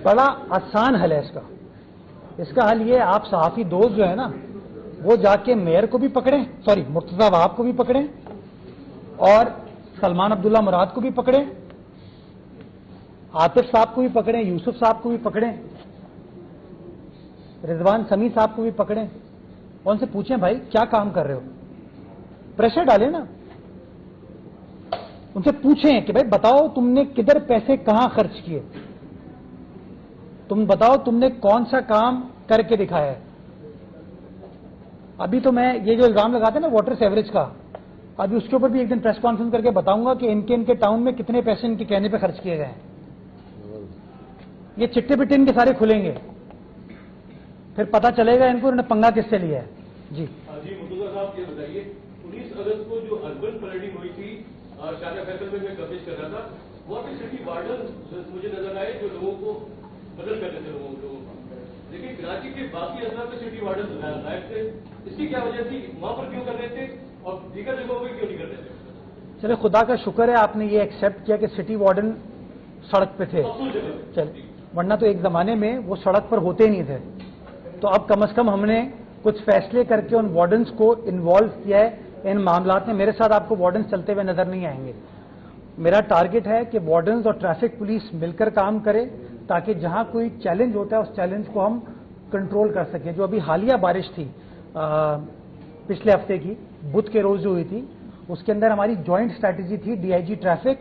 بڑا آسان حل ہے اس کا حل یہ، آپ صحافی دوست جو ہے نا وہ جا کے میئر کو بھی پکڑیں، سوری مرتضی وہاب کو بھی پکڑیں، اور سلمان عبداللہ مراد کو بھی پکڑیں، عاطف صاحب کو بھی پکڑیں، یوسف صاحب کو بھی پکڑیں، رضوان سمیع صاحب کو بھی پکڑیں، اور ان سے پوچھیں بھائی کیا کام کر رہے ہو، پریشر ڈالیں نا، ان سے پوچھیں کہ بھائی بتاؤ تم نے کدھر پیسے کہاں خرچ کیے، تم بتاؤ تم نے کون سا کام کر کے دکھایا ہے۔ ابھی تو میں یہ جو الزام لگاتے ہیں نا واٹر سیوریج کا، ابھی اس کے اوپر بھی ایک دن پریس کانفرنس کر کے بتاؤں گا کہ ان کے ٹاؤن میں کتنے پیسے ان کے کہنے پہ خرچ کیے گئے ہیں۔ یہ چٹے پٹے ان کے سارے کھلیں گے، پھر پتا چلے گا ان کو انہوں نے پنگا کس سے لیا ہے۔ جی مرتضیٰ صاحب یہ بتائیے 19 اگست کو جو اربن فلڈنگ ہوئی تھی شاہجہاں فیصل میں کوشش کر رہا تھا، وہاں پہ سٹی وارڈن مجھے نظر آئے جو لوگوں کو بدل کرتے تھے لوگوں کو، لیکن کراچی کے باقی اضلاع میں سٹی وارڈن غائب تھے، اس کی کیا وجہ تھی؟ وہاں پر کیوں کر رہے تھے اور دیگر جگہوں پہ کیوں نہیں کر رہے تھے؟ چلے خدا کا شکر ہے آپ نے یہ ایکسیپٹ کیا کہ سٹی وارڈن سڑک پہ تھے، چل ورنہ تو ایک زمانے میں وہ سڑک پر ہوتے ہی نہیں تھے۔ تو اب کم از کم ہم نے کچھ فیصلے کر کے ان وارڈنس کو انوالو کیا ہے ان معاملات میں۔ میرے ساتھ آپ کو وارڈنس چلتے ہوئے نظر نہیں آئیں گے۔ میرا ٹارگٹ ہے کہ وارڈنز اور ٹریفک پولیس مل کر کام کرے تاکہ جہاں کوئی چیلنج ہوتا ہے اس چیلنج کو ہم کنٹرول کر سکیں۔ جو ابھی حالیہ بارش تھی پچھلے ہفتے کی بدھ کے روز جو ہوئی تھی، اس کے اندر ہماری جوائنٹ اسٹریٹجی تھی ڈی آئی جی ٹریفک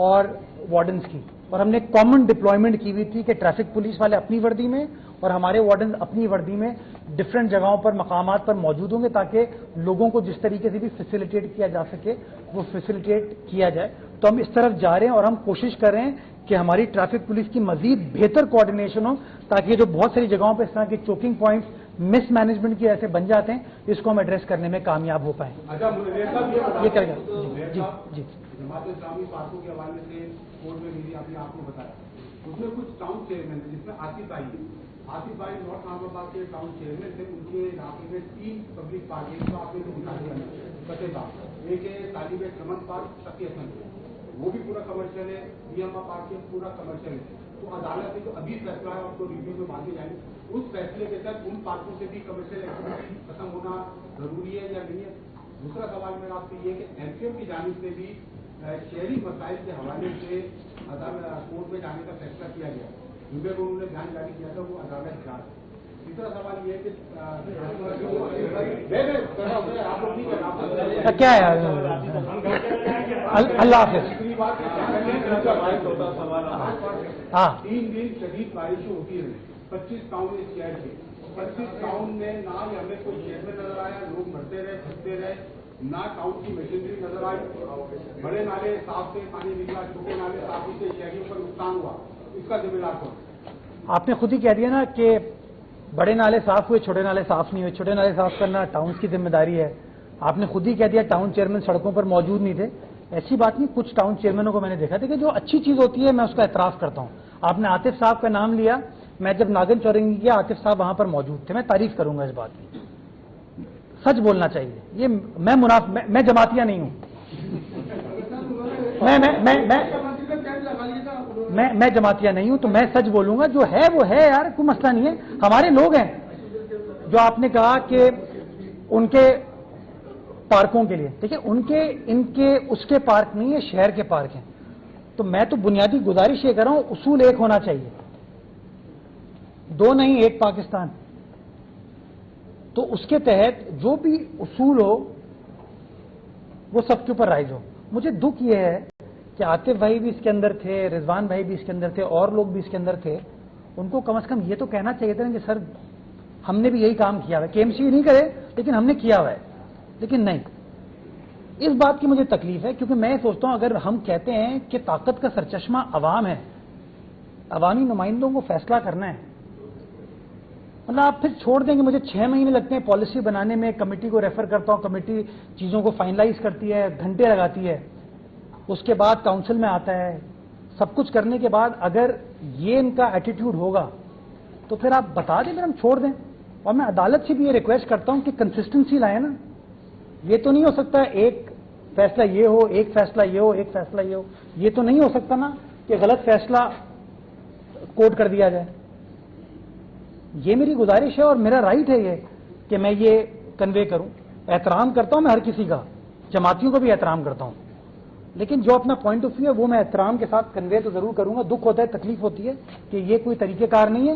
اور وارڈنز کی، اور ہم نے کامن ڈپلائمنٹ کی ہوئی تھی کہ ٹریفک پولیس والے اپنی وردی میں اور ہمارے وارڈنز اپنی وردی میں ڈفرینٹ جگہوں پر مقامات پر موجود ہوں گے تاکہ لوگوں کو جس طریقے سے بھی فیسیلیٹیٹ کیا جا سکے وہ فیسیلیٹیٹ کیا جائے۔ تو ہم اس طرف جا رہے ہیں اور ہم کوشش کر رہے ہیں کہ ہماری ٹریفک پولیس کی مزید بہتر کوآرڈینیشن ہو تاکہ جو بہت ساری جگہوں پہ اس طرح کے چوکنگ پوائنٹس مس مینجمنٹ کی ایسے بن جاتے ہیں اس کو ہم ایڈریس کرنے میں کامیاب ہو پائیں۔ یہ کرے گا جی جی جماعت اسلامی پارٹیوں کے حوالے سے کورٹ میں بھی آپ نے بتایا اس میں کچھ ٹاؤن چیئرمین تھے جس میں آصف بھائی نارتھ نام آباد کے ٹاؤن چیئرمین تھے، ان کے علاقے میں 3 پبلک پارک ہیں جو آپ نے دکھا دیا فتح صاحب، ایک ہے طالب چمن پارک تقی حسن، وہ بھی پورا کمرشل ہے، میاں پارک پورا کمرشل ہے۔ تو عدالت نے جو ابھی فیصلہ ہے اور کو ریویو میں باندھے جائیں گے اس فیصلے کے تحت ان پارکوں سے بھی کمرشل ایکٹیویٹی ختم ہونا ضروری ہے یا نہیں ہے؟ دوسرا سوال میرا آپ سے یہ کہ ایل پی ایم کی جانب سے بھی شہری مسائل کے حوالے سے کورٹ میں جانے کا فیصلہ کیا گیا، جن کو انہوں نے بیان جاری کیا تھا وہ عدالت جانچ۔ تیسرا سوال یہ ہے کہ کیا ہے اللہ حافظ۔ ہاں 3 دن شدید بارشیں ہوتی رہی، 25 ٹاؤن اس شہر کے، 25 ٹاؤن میں نہ ہمیں کوئی شہر میں نظر آیا، لوگ مرتے رہے پھنستے رہے، نہ ٹاؤن کی مشینری نظر آئی، بڑے نالے صاف سے پانی نکلا، چھوٹے نالے صاف سے شہریوں پر نقصان ہوا، اس کا ذمہ دار کون؟ آپ نے خود ہی کہہ دیا نا کہ بڑے نالے صاف ہوئے چھوٹے نالے صاف نہیں ہوئے، چھوٹے نالے صاف کرنا ٹاؤنز کی ذمہ داری ہے۔ آپ نے خود ہی کہہ دیا ٹاؤن چیئرمین سڑکوں پر موجود نہیں تھے، ایسی بات نہیں، کچھ ٹاؤن چیئرمینوں کو میں نے دیکھا تھا کہ جو اچھی چیز ہوتی ہے میں اس کا اعتراف کرتا ہوں۔ آپ نے عاطف صاحب کا نام لیا، میں جب ناگن چورنگی کیا عاطف صاحب وہاں پر موجود تھے، میں تعریف کروں گا اس بات کی، سچ بولنا چاہیے۔ یہ میں جماعتیہ نہیں ہوں، میں جماعتیہ نہیں ہوں، تو میں سچ بولوں گا، جو ہے وہ ہے یار، کوئی مسئلہ نہیں ہے۔ ہمارے لوگ ہیں جو آپ نے کہا کہ ان کے پارکوں کے لیے، دیکھیں ان کے اس کے پارک نہیں ہے، شہر کے پارک ہیں، تو میں تو بنیادی گزارش یہ کر رہا ہوں اصول ایک ہونا چاہیے، 2 نہیں 1 پاکستان، تو اس کے تحت جو بھی اصول ہو وہ سب کے اوپر رائج ہو۔ مجھے دکھ یہ ہے کہ عاطف بھائی بھی اس کے اندر تھے، رضوان بھائی بھی اس کے اندر تھے، اور لوگ بھی اس کے اندر تھے، ان کو کم از کم یہ تو کہنا چاہیے تھا کہ سر ہم نے بھی یہی کام کیا ہوا ہے، کے ایم سی نہیں کرے لیکن ہم نے کیا ہوا ہے، لیکن نہیں۔ اس بات کی مجھے تکلیف ہے کیونکہ میں سوچتا ہوں اگر ہم کہتے ہیں کہ طاقت کا سرچشمہ عوام ہے، عوامی نمائندوں کو فیصلہ کرنا ہے، مطلب آپ پھر چھوڑ دیں گے، مجھے 6 مہینے لگتے ہیں پالیسی بنانے میں، کمیٹی کو ریفر کرتا ہوں، کمیٹی چیزوں کو فائنلائز کرتی ہے، گھنٹے لگاتی ہے، اس کے بعد کاؤنسل میں آتا ہے، سب کچھ کرنے کے بعد اگر یہ ان کا ایٹیٹیوڈ ہوگا تو پھر آپ بتا دیں، پھر ہم چھوڑ دیں۔ اور میں عدالت سے بھی یہ ریکویسٹ کرتا ہوں کہ کنسسٹنسی لائیں نا، یہ تو نہیں ہو سکتا ایک فیصلہ یہ ہو، ایک فیصلہ یہ ہو، ایک فیصلہ یہ ہو، یہ تو نہیں ہو سکتا نا کہ غلط فیصلہ کوٹ کر دیا جائے. یہ میری گزارش ہے اور میرا رائٹ ہے یہ کہ میں یہ کنوے کروں. احترام کرتا ہوں میں ہر کسی کا, جماعتیوں کو بھی احترام کرتا ہوں, لیکن جو اپنا پوائنٹ آف ویو ہے وہ میں احترام کے ساتھ کنوے تو ضرور کروں گا. دکھ ہوتا ہے, تکلیف ہوتی ہے کہ یہ کوئی طریقہ کار نہیں ہے.